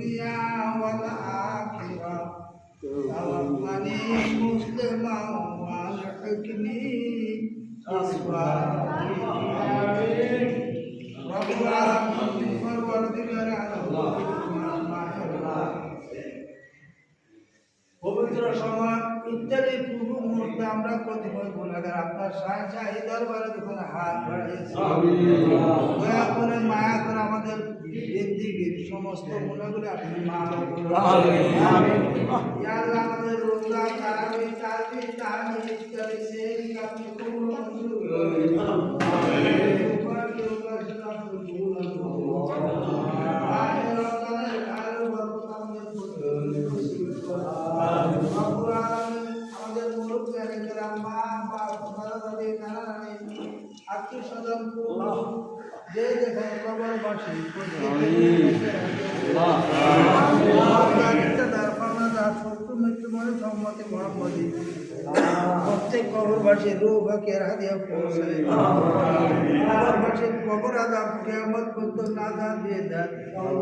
الدنيا والآخرة توفني مسلما والحكمي بالصالحين رب العالمين والوردقر পবিত্র সময় ইত্যাদি পূর্ব মুহূর্তে আমরা কতিপয় গুণাগার আপনার শাহী দরবারে যখন হাত বাড়িয়েছি দয়া করে মায়া করে আমাদের জিন্দিগির সমস্ত গুণাগুলি আপনি মাফ করুন। ইয়া আল্লাহ আমাদের রোজা তারাবি তাসবিহ তাহমিদ ইত্যাদি সেহরি আপনি কবুল মঞ্জুর করুন। আমাদের মুরুখ মা বাপ দাদা দাদি নানা নানি আত্মীয় স্বজন যে যেখানে কবরবাসী প্রত্যেক কবরবাসীর রূহ কেরা দিয়ে পৌঁছায় কবরবাসীর কবর আযাব কিয়ামত পর্যন্ত নাজাত দিয়ে দেন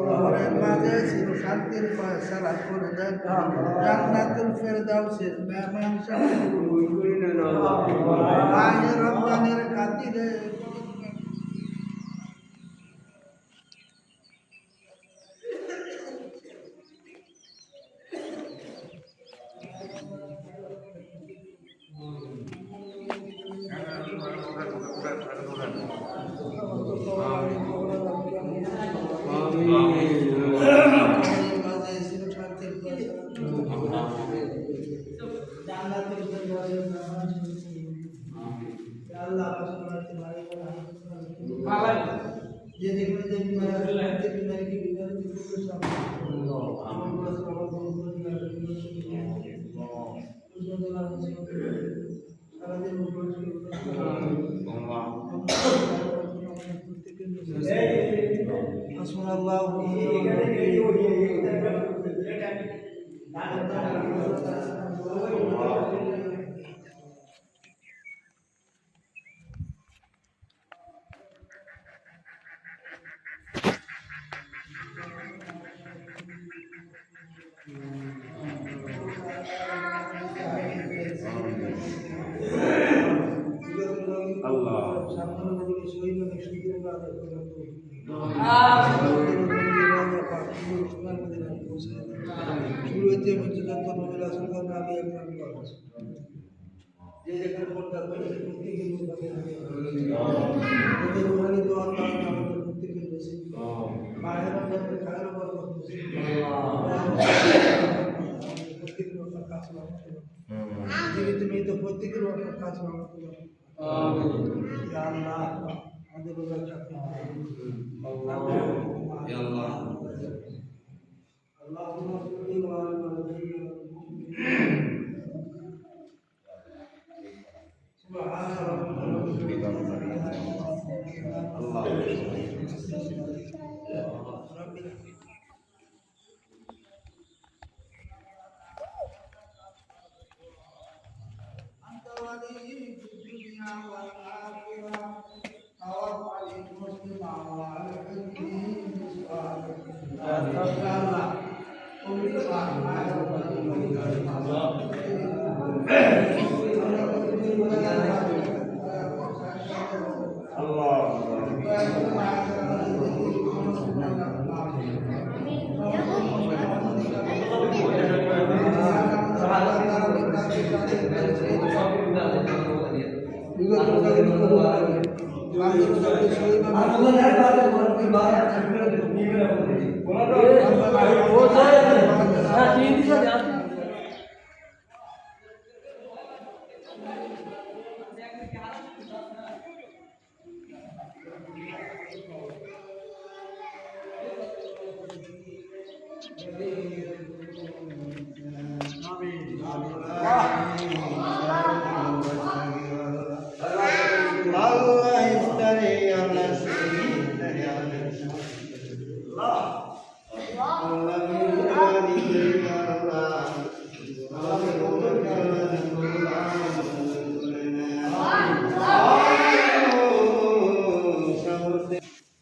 কবরের মাঝে শান্তির ফয়সালা করে দেন জান্নাতুল ফেরদাউসের মেহমান হিসেবে করে নেন মাহে রমজানের খাতিরে জীবিত প্রত্যেকের কাজ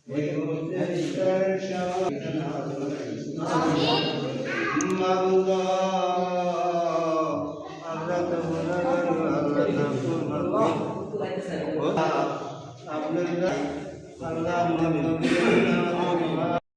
আপনার